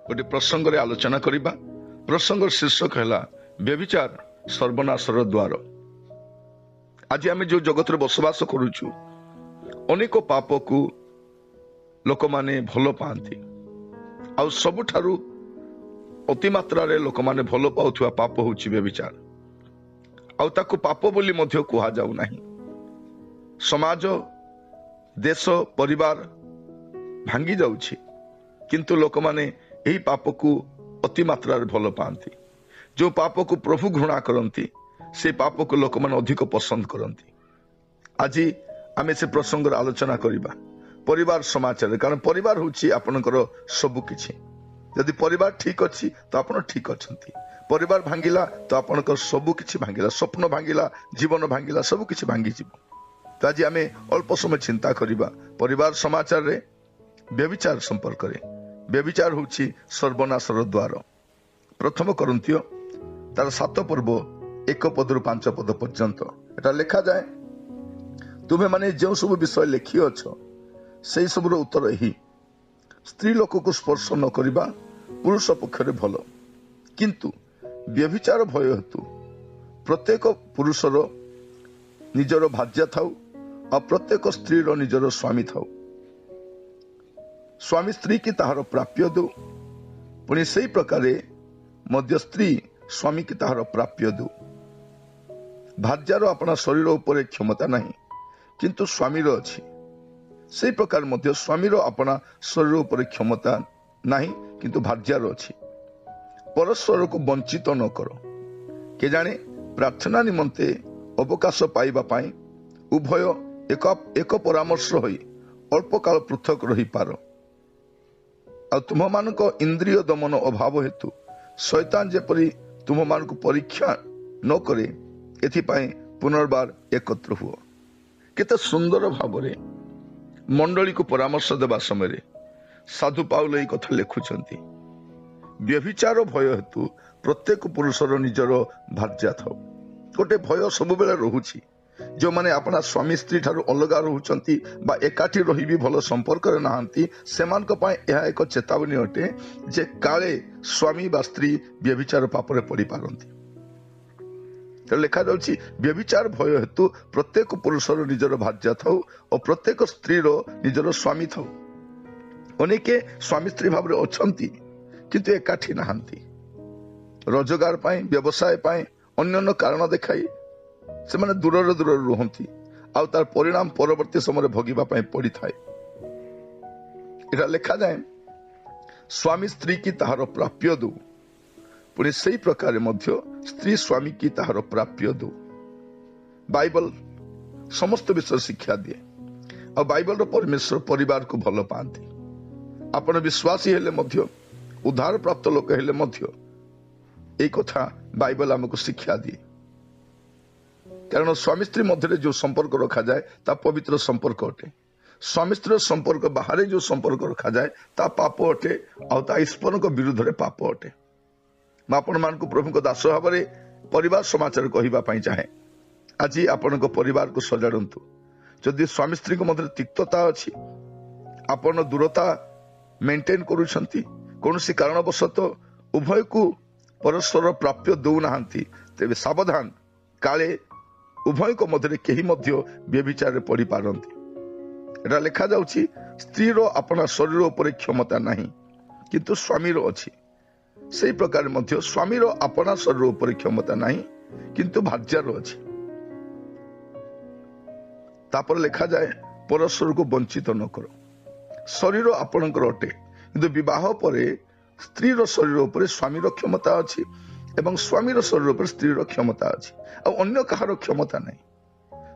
गोटे प्रसंग रे आलोचना करिबा। प्रसंग शीर्षक है व्यभिचार सर्वनाशर द्वार। आज आम जो जगत रे बसवास करुचु अनेक पाप को लोक माने भल पाती आ सबुठारु अति मात्रा रे लोक माने भल पाउथुवा पाप होउची व्यभिचार। आ ताकू पाप बोली मध्य कुहा जाउ नाही। समाज देश परिवार भांगी जाउछि किंतु लोक माने एही पाप को अति मात्रा रे भल पाती। जो पाप को प्रभु घृणा करती से पाप को लोक माने अधिक पसंद करती। आज आम से प्रसंग आलोचना करिबा परिवार समाचार। कारण परिवार होउछि आपनकर सब किछि। यदि परिवार ठीक अच्छी तो आपण ठीक अछंती। परिवार भांगिला तो आपनकर सब किछि भांगिला। स्वप्न भांगिला, जीवन भांगिला, सब किछि भांगी जीव। तो आज आम अल्प समय चिंता करिबा परिवार समाचार रे व्यभिचार संपर्क रे। व्यभिचार होउछि सर्वनाशर द्वार। प्रथम कोरिन्थियो तार 7 पर्व 1 पदरु 5 पद पर्यंत एटा लिखा जाए, तुम्हें माने जो सब विषय लिखी अछ से सब उत्तर यही, स्त्री लोक को स्पर्श न करिबा पुरुष पक्षरे भल, किंतु व्यभिचार भय हेतु प्रत्येक पुरुषर निजर भार्या थाउ और प्रत्येक स्त्रीर निजर स्वामी थाउ। स्वामी स्त्री की ताहार प्राप्य दो, पुणी से प्रकार मध्य स्त्री स्वामी की ताहार प्राप्य दो। भार्यार अपना शरीर उपर क्षमता नहीं किंतु स्वामीर अछि। से प्रकार मध्य स्वामीर अपना शरीर उपर क्षमता नहीं किंतु भार्यार अछि। परस्पर को वंचित न करो। के जाने प्रार्थना निमंते अवकाश पाइबा पाई उभय एक परामर्श होई अल्प काल पृथक रही पार। आ तुम मान इंद्रिय दमन अभाव हेतु शैतान जेपरी तुम मान परीक्षा न करे एथिपाई पुनर्बार एकत्र हुओ। केते सुंदर भाव मंडली को परामर्श देवा समय साधु पाउल यही कथा लिखुचंती। व्यभिचार भय हेतु प्रत्येक पुरुषर निजर भार्या थाउ। गोटे भय सब बेले रहुछि। जो माने अपना स्वामी स्त्री ठारू अलगा रहुचंती बा एकाठी रही भी भल संपर्क रे नाहंती सेमानक पय यह एक चेतावनी अटे जे काले स्वामी बा स्त्री व्यभिचार पाप रे पड़ी पारंती। तो लिखा जाउछि व्यभिचार भय हेतु प्रत्येक पुरुषर निजर भार्या थाउ और प्रत्येक स्त्रीर निजर स्वामी थाउ। अनेके स्वामी स्त्री भाव रे अछंती किंतु एकाठी नाहंती। रोजगार पाई व्यवसाय पाई अन्य कारण देखाई से माने दूर दूर रुहंती आउ तार परिणाम परवर्ती समय भोगिबा पाई पड़ी थाए। एटा लिखा जाए स्वामी स्त्री की ताहार प्राप्य दो, पुणी से प्रकार मध्य स्त्री स्वामी की ताहार प्राप्य दो। बाइबल समस्त विषय शिक्षा दिए और बाइबल रो परमेश्वर परिवार को भल पाती। आपण विश्वासी हेले मध्य उद्धार प्राप्त लोक हेले मध्य एक कथा बाइबल हमको शिक्षा दिए। कारण स्वामी स्त्री मध्य जो संपर्क रखा जाए ता पवित्र संपर्क अटे। स्वामी स्त्री संपर्क बाहर जो संपर्क रखा जाए ता पाप अटे आ ईश्वर को विरुद्ध रे पाप अटे। मैं आपण मान को प्रभु को दास भाव परिवार समाचार कहवाई चाहे। आज आपण परिवार को सजाड़ू। जदि स्वामी स्त्री को मध्य तिक्तता अच्छी आपण दूरता मेंटेन करुछंती कौन सी कारणवशत उभय को परस्पर प्राप्य दौना तेरे सावधान काले उभय को मध्य केही मध्य व्यभिचार पड़ी पारंती। एटा लिखा जाउछि स्त्रीर अपना शरीर उपर क्षमता नहीं किंतु स्वामीर अछि। से प्रकार मध्य स्वामीर अपना शरीर उपर क्षमता नहीं किंतु भार्यार अछि। तापर लिखा जाए परस्पर को वंचित न करो। शरीर आपणकर अटे किंतु विवाह परे स्त्रीर शरीर उपर स्वामीर क्षमता अछि एवं स्वामीर शरीर उपर स्त्रीर क्षमता अछि और अन्य कहार क्षमता नहीं।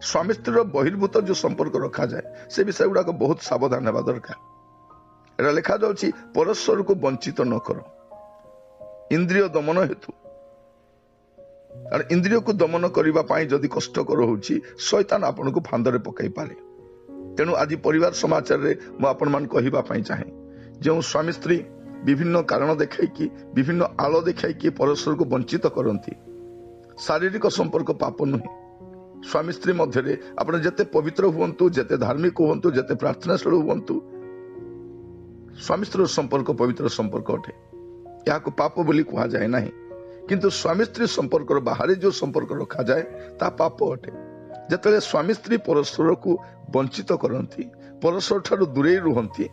स्वामी स्त्रीर बहिर्भूत जो संपर्क रखा जाए से विषय गुड़ा बहुत सावधान होगा दरकार। एटा लिखा जाउछि परस्पर को वंचित न करो इंद्रिय दमन हेतु। कारण इंद्रिय को दमन करबा पाई जदि कष्टकर होउछि शैतान आपन को फांदरे पकाई पारे। तेणु आज परिवार समाचार रे म आपण मान कहबा पाई चाहे जो स्वामी स्त्री विभिन्न कारण देखाई विभिन्न आलो देखाई परस्पर को वंचित करती शारीरिक संपर्क पाप नुहे। स्वामी स्त्री मध्य आप जिते पवित्र हुंतु जिते धार्मिक हूँ जिते प्रार्थनाशील हूँ स्वामी स्त्री संपर्क पवित्र संपर्क अटे। ଏହାକୁ ପାପ ବୋଲି କୁହାଯାଏ ନାହିଁ, କିନ୍ତୁ ସ୍ୱାମୀ ସ୍ତ୍ରୀ ସମ୍ପର୍କର ବାହାରେ ଯେଉଁ ସମ୍ପର୍କ ରଖାଯାଏ ତାହା ପାପ ଅଟେ। ଯେତେବେଳେ ସ୍ୱାମୀ ସ୍ତ୍ରୀ ପରସ୍ପରକୁ ବଞ୍ଚିତ କରନ୍ତି, ପରସ୍ପର ଠାରୁ ଦୂରେଇ ରୁହନ୍ତି,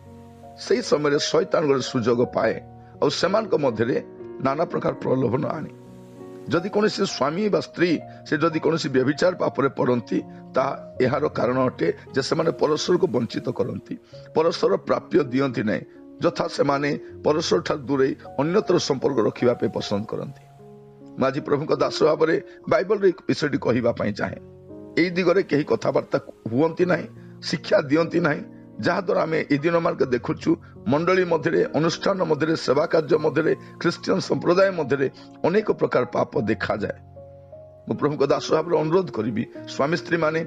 ସେହି ସମୟରେ ଶୈତାନ ଗୋଟେ ସୁଯୋଗ ପାଏ ଆଉ ସେମାନଙ୍କ ମଧ୍ୟରେ ନାନା ପ୍ରକାର ପ୍ରଲୋଭନ ଆଣେ। ଯଦି କୌଣସି ସ୍ୱାମୀ ବା ସ୍ତ୍ରୀ ସେ ଯଦି କୌଣସି ବ୍ୟଭିଚାର ପାପରେ ପଡ଼ନ୍ତି, ତାହା ଏହାର କାରଣ ଅଟେ ଯେ ସେମାନେ ପରସ୍ପରକୁ ବଞ୍ଚିତ କରନ୍ତି, ପରସ୍ପର ପ୍ରାପ୍ୟ ଦିଅନ୍ତି ନାହିଁ, ଯଥା ସେମାନେ ପରସ୍ପର ଠାରୁ ଦୂରେଇ ଅନ୍ୟତ୍ର ସମ୍ପର୍କ ରଖିବା ପାଇଁ ପସନ୍ଦ କରନ୍ତି। ମୁଁ ଆଜି ପ୍ରଭୁଙ୍କ ଦାସ ଭାବରେ ବାଇବଲରେ ବିଷୟଟି କହିବା ପାଇଁ ଚାହେଁ। ଏହି ଦିଗରେ କେହି କଥାବାର୍ତ୍ତା ହୁଅନ୍ତି ନାହିଁ, ଶିକ୍ଷା ଦିଅନ୍ତି ନାହିଁ, ଯାହାଦ୍ୱାରା ଆମେ ଏହି ଦିନ ମାନଙ୍କ ଦେଖୁଛୁ ମଣ୍ଡଳୀ ମଧ୍ୟରେ, ଅନୁଷ୍ଠାନ ମଧ୍ୟରେ, ସେବା କାର୍ଯ୍ୟ ମଧ୍ୟରେ, ଖ୍ରୀଷ୍ଟିଆନ ସମ୍ପ୍ରଦାୟ ମଧ୍ୟରେ ଅନେକ ପ୍ରକାର ପାପ ଦେଖାଯାଏ। ମୁଁ ପ୍ରଭୁଙ୍କ ଦାସ ଭାବରେ ଅନୁରୋଧ କରିବି, ସ୍ୱାମୀ ସ୍ତ୍ରୀ ମାନେ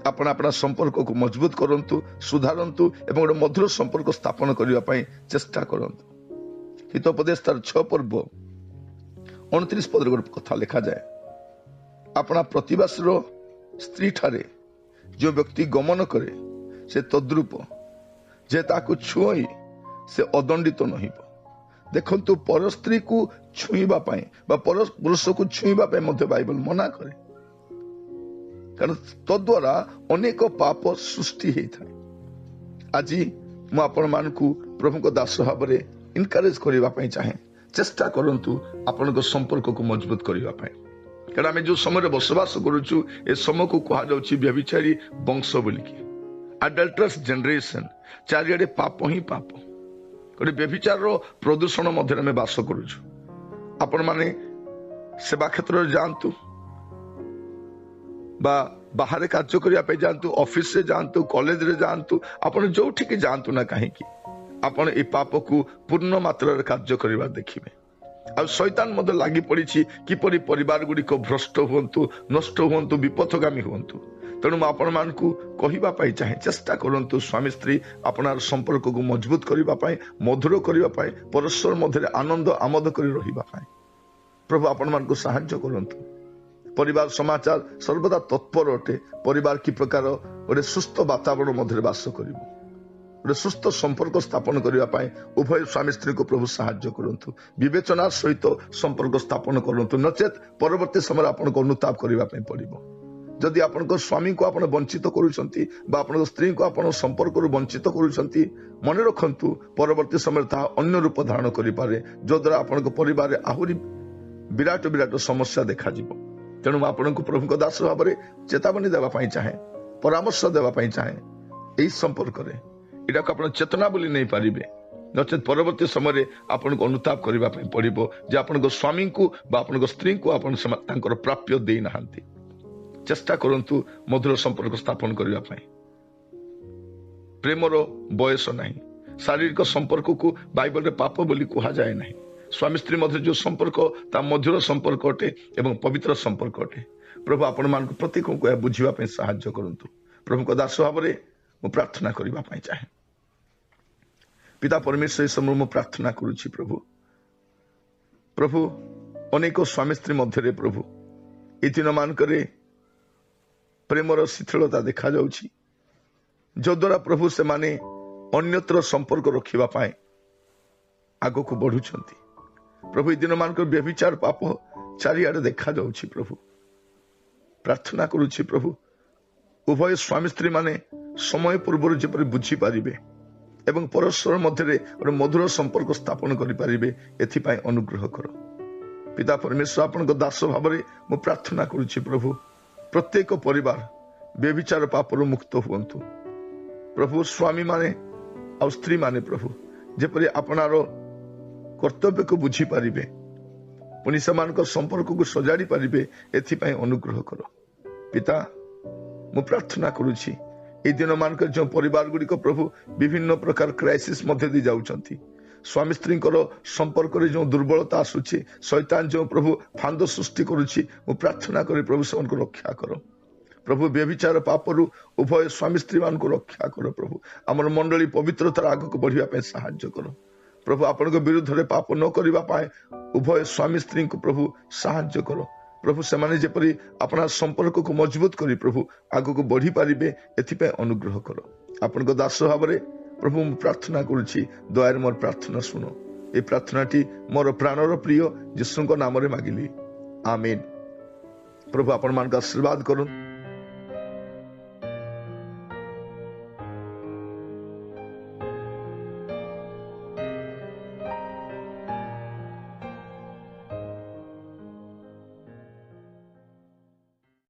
ଆପଣା ସମ୍ପର୍କକୁ ମଜବୁତ କରନ୍ତୁ, ସୁଧାରନ୍ତୁ ଏବଂ ଗୋଟେ ମଧୁର ସମ୍ପର୍କ ସ୍ଥାପନ କରିବା ପାଇଁ ଚେଷ୍ଟା କରନ୍ତୁ। ହିତୋପଦେଶ ତାର 6 ପର୍ବ 29 ପଦରେ ଗୋଟେ କଥା ଲେଖାଯାଏ, ଆପଣା ପ୍ରତିବାସୀର ସ୍ତ୍ରୀ ଠାରେ ଯେଉଁ ବ୍ୟକ୍ତି ଗମନ କରେ ସେ ତଦ୍ରୂପ, ଯେ ତାକୁ ଛୁଇଁ ସେ ଅଦଣ୍ଡିତ ନହିବ। ଦେଖନ୍ତୁ, ପର ସ୍ତ୍ରୀକୁ ଛୁଇଁବା ପାଇଁ ବା ପର ପୁରୁଷକୁ ଛୁଇଁବା ପାଇଁ ମଧ୍ୟ ବାଇବଲ ମନା କରେ, କାରଣ ତଦ୍ୱାରା ଅନେକ ପାପ ସୃଷ୍ଟି ହେଇଥାଏ। ଆଜି ମୁଁ ଆପଣମାନଙ୍କୁ ପ୍ରଭୁଙ୍କ ଦାସ ଭାବରେ ଇନକରେଜ କରିବା ପାଇଁ ଚାହେଁ, ଚେଷ୍ଟା କରନ୍ତୁ ଆପଣଙ୍କ ସମ୍ପର୍କକୁ ମଜବୁତ କରିବା ପାଇଁ। କାରଣ ଆମେ ଯେଉଁ ସମୟରେ ବସବାସ କରୁଛୁ ଏ ସମୟକୁ କୁହାଯାଉଛି ବ୍ୟଭିଚାରୀ ବଂଶ ବୋଲିକି, ଆଡଲ୍ଟରସ୍ ଜେନେରେସନ। ଚାରିଆଡେ ପାପ ହିଁ ପାପ, ଗୋଟେ ବ୍ୟଭିଚାରର ପ୍ରଦୂଷଣ ମଧ୍ୟରେ ଆମେ ବାସ କରୁଛୁ। ଆପଣମାନେ ସେବା କ୍ଷେତ୍ରରେ ଯାଆନ୍ତୁ ବା ବାହାରେ କାର୍ଯ୍ୟ କରିବା ପାଇଁ ଯାଆନ୍ତୁ, ଅଫିସରେ ଯାଆନ୍ତୁ, କଲେଜରେ ଯାଆନ୍ତୁ, ଆପଣ ଯୋଉଠିକି ଯାଆନ୍ତୁ ନା କାହିଁକି, ଆପଣ এই ପାପକୁ ପୂର୍ଣ୍ଣ ମାତ୍ରାରେ କାର୍ଯ୍ୟ କରିବା ଦେଖିବେ। ଆଉ ଶୈତାନ ମଧ୍ୟ ଲାଗି ପଡିଛି କିପରି ପରିବାର ଗୁଡିକ ଭ୍ରଷ୍ଟ ହୁଅନ୍ତୁ, ନଷ୍ଟ ହୁଅନ୍ତୁ, ବିପଥଗାମୀ ହୁଅନ୍ତୁ। ତେଣୁ ମୁଁ ଆପଣମାନଙ୍କୁ କହିବା ପାଇଁ ଚାହେଁ, ଚେଷ୍ଟା କରନ୍ତୁ ସ୍ୱାମୀ ସ୍ତ୍ରୀ ଆପଣଙ୍କ ସମ୍ପର୍କକୁ ମଜବୁତ କରିବା ପାଇଁ, ମଧୁର କରିବା ପାଇଁ, ପରସ୍ପର ମଧ୍ୟରେ ଆନନ୍ଦ ଆମୋଦ କରି ରହିବା ପାଇଁ। ପ୍ରଭୁ ଆପଣମାନଙ୍କୁ ସାହାଯ୍ୟ କରନ୍ତୁ। ପରିବାର ସମାଚାର ସର୍ବଦା ତତ୍ପର ଅଟେ। ପରିବାର କି ପ୍ରକାର ଗୋଟେ ସୁସ୍ଥ ବାତାବରଣ ମଧ୍ୟରେ ବାସ କରିବ, ଗୋଟେ ସୁସ୍ଥ ସମ୍ପର୍କ ସ୍ଥାପନ କରିବା ପାଇଁ ଉଭୟ ସ୍ୱାମୀ ସ୍ତ୍ରୀକୁ ପ୍ରଭୁ ସାହାଯ୍ୟ କରନ୍ତୁ। ବିବେଚନାର ସହିତ ସମ୍ପର୍କ ସ୍ଥାପନ କରନ୍ତୁ, ନଚେତ ପରବର୍ତ୍ତୀ ସମୟରେ ଆପଣଙ୍କୁ ଅନୁତାପ କରିବା ପାଇଁ ପଡିବ। ଯଦି ଆପଣଙ୍କ ସ୍ୱାମୀଙ୍କୁ ଆପଣ ବଞ୍ଚିତ କରୁଛନ୍ତି ବା ଆପଣଙ୍କ ସ୍ତ୍ରୀଙ୍କୁ ଆପଣ ସମ୍ପର୍କରୁ ବଞ୍ଚିତ କରୁଛନ୍ତି, ମନେ ରଖନ୍ତୁ ପରବର୍ତ୍ତୀ ସମୟରେ ତାହା ଅନ୍ୟ ରୂପ ଧାରଣ କରିପାରେ, ଯଦ୍ୱାରା ଆପଣଙ୍କ ପରିବାରରେ ଆହୁରି ବିରାଟ ବିରାଟ ସମସ୍ୟା ଦେଖାଯିବ। ତେଣୁ ମୁଁ ଆପଣଙ୍କୁ ପ୍ରଭୁଙ୍କ ଦାସ ଭାବରେ ଚେତାବନୀ ଦେବା ପାଇଁ ଚାହେଁ, ପରାମର୍ଶ ଦେବା ପାଇଁ ଚାହେଁ, ଏହି ସମ୍ପର୍କରେ ଏଟାକୁ ଆପଣ ଚେତନା ବୋଲି ନେଇପାରିବେ, ନଚେତ ପରବର୍ତ୍ତୀ ସମୟରେ ଆପଣଙ୍କୁ ଅନୁତାପ କରିବା ପାଇଁ ପଡିବ ଯେ ଆପଣଙ୍କ ସ୍ୱାମୀଙ୍କୁ ବା ଆପଣଙ୍କ ସ୍ତ୍ରୀଙ୍କୁ ଆପଣ ତାଙ୍କର ପ୍ରାପ୍ୟ ଦେଇନାହାନ୍ତି। ଚେଷ୍ଟା କରନ୍ତୁ ମଧୁର ସମ୍ପର୍କ ସ୍ଥାପନ କରିବା ପାଇଁ। ପ୍ରେମର ବୟସ ନାହିଁ। ଶାରୀରିକ ସମ୍ପର୍କକୁ ବାଇବଲରେ ପାପ ବୋଲି କୁହାଯାଏ ନାହିଁ। ସ୍ୱାମୀ ସ୍ତ୍ରୀ ମଧ୍ୟରେ ଯେଉଁ ସମ୍ପର୍କ ତା ମଧୁର ସମ୍ପର୍କ ଅଟେ ଏବଂ ପବିତ୍ର ସମ୍ପର୍କ ଅଟେ। ପ୍ରଭୁ ଆପଣମାନଙ୍କୁ ପ୍ରତ୍ୟେକଙ୍କୁ ଏହା ବୁଝିବା ପାଇଁ ସାହାଯ୍ୟ କରନ୍ତୁ। ପ୍ରଭୁଙ୍କ ଦାସ ଭାବରେ ମୁଁ ପ୍ରାର୍ଥନା କରିବା ପାଇଁ ଚାହେଁ। ପିତା ପରମେଶ୍ୱର, ଏହି ସମୟରେ ମୁଁ ପ୍ରାର୍ଥନା କରୁଛି ପ୍ରଭୁ ଅନେକ ସ୍ୱାମୀ ସ୍ତ୍ରୀ ମଧ୍ୟରେ ପ୍ରଭୁ ଏହି ଦିନ ମାନଙ୍କରେ ପ୍ରେମର ଶିଥିଳତା ଦେଖାଯାଉଛି, ଯଦ୍ୱାରା ପ୍ରଭୁ ସେମାନେ ଅନ୍ୟତ୍ର ସମ୍ପର୍କ ରଖିବା ପାଇଁ ଆଗକୁ ବଢୁଛନ୍ତି। ପ୍ରଭୁ ଏହି ଦିନ ମାନଙ୍କର ବ୍ୟଭିଚାର ପାପ ଚାରିଆଡେ ଦେଖାଯାଉଛି। ପ୍ରଭୁ ପ୍ରାର୍ଥନା କରୁଛି ପ୍ରଭୁ ଉଭୟ ସ୍ୱାମୀ ସ୍ତ୍ରୀ ମାନେ ସମୟ ପୂର୍ବରୁ ଯେପରି ବୁଝିପାରିବେ ଏବଂ ପରସ୍ପର ମଧ୍ୟରେ ଗୋଟେ ମଧୁର ସମ୍ପର୍କ ସ୍ଥାପନ କରିପାରିବେ, ଏଥିପାଇଁ ଅନୁଗ୍ରହ କର। ପିତା ପରମେଶ୍ୱର, ଆପଣଙ୍କ ଦାସ ଭାବରେ ମୁଁ ପ୍ରାର୍ଥନା କରୁଛି ପ୍ରଭୁ ପ୍ରତ୍ୟେକ ପରିବାର ବ୍ୟଭିଚାର ପାପରୁ ମୁକ୍ତ ହୁଅନ୍ତୁ। ପ୍ରଭୁ ସ୍ୱାମୀ ମାନେ ଆଉ ସ୍ତ୍ରୀ ମାନେ ପ୍ରଭୁ ଯେପରି ଆପଣାର କର୍ତ୍ତବ୍ୟକୁ ବୁଝିପାରିବେ, ପୁଣି ସେମାନଙ୍କ ସମ୍ପର୍କକୁ ସଜାଡ଼ି ପାରିବେ, ଏଥିପାଇଁ ଅନୁଗ୍ରହ କର। ପିତା, ମୁଁ ପ୍ରାର୍ଥନା କରୁଛି এই ଦିନ ମାନଙ୍କରେ ଯେଉଁ ପରିବାର ଗୁଡିକ ପ୍ରଭୁ ବିଭିନ୍ନ ପ୍ରକାର କ୍ରାଇସିସ୍ ମଧ୍ୟ ଦେଇ ଯାଉଛନ୍ତି, ସ୍ୱାମୀ ସ୍ତ୍ରୀଙ୍କର ସମ୍ପର୍କରେ ଯେଉଁ ଦୁର୍ବଳତା ଆସୁଛି, ଶୈତାନ ଯେଉଁ ପ୍ରଭୁ ଫାନ୍ଦ ସୃଷ୍ଟି କରୁଛି, ମୁଁ ପ୍ରାର୍ଥନା କରି ପ୍ରଭୁ ସେମାନଙ୍କୁ ରକ୍ଷା କର। ପ୍ରଭୁ ବ୍ୟଭିଚାର ପାପରୁ ଉଭୟ ସ୍ୱାମୀ ସ୍ତ୍ରୀ ମାନଙ୍କୁ ରକ୍ଷା କର। ପ୍ରଭୁ ଆମର ମଣ୍ଡଳୀ ପବିତ୍ରତାର ଆଗକୁ ବଢିବା ପାଇଁ ସାହାଯ୍ୟ କର। ପ୍ରଭୁ ଆପଣଙ୍କ ବିରୁଦ୍ଧରେ ପାପ ନ କରିବା ପାଇଁ ଉଭୟ ସ୍ୱାମୀ ସ୍ତ୍ରୀଙ୍କୁ ପ୍ରଭୁ ସାହାଯ୍ୟ କର। ପ୍ରଭୁ ସେମାନେ ଯେପରି ଆପଣା ସମ୍ପର୍କକୁ ମଜବୁତ କରି ପ୍ରଭୁ ଆଗକୁ ବଢି ପାରିବେ, ଏଥିପାଇଁ ଅନୁଗ୍ରହ କର। ଆପଣଙ୍କ ଦାସ ଭାବରେ ପ୍ରଭୁ ମୁଁ ପ୍ରାର୍ଥନା କରୁଛି, ଦୟାରେ ମୋର ପ୍ରାର୍ଥନା ଶୁଣ। এই ପ୍ରାର୍ଥନାଟି ମୋର ପ୍ରାଣର ପ୍ରିୟ ଯୀଶୁଙ୍କ ନାମରେ ମାଗିଲି, ଆମିନ୍। ପ୍ରଭୁ ଆପଣମାନଙ୍କୁ ଆଶୀର୍ବାଦ କରନ୍ତୁ।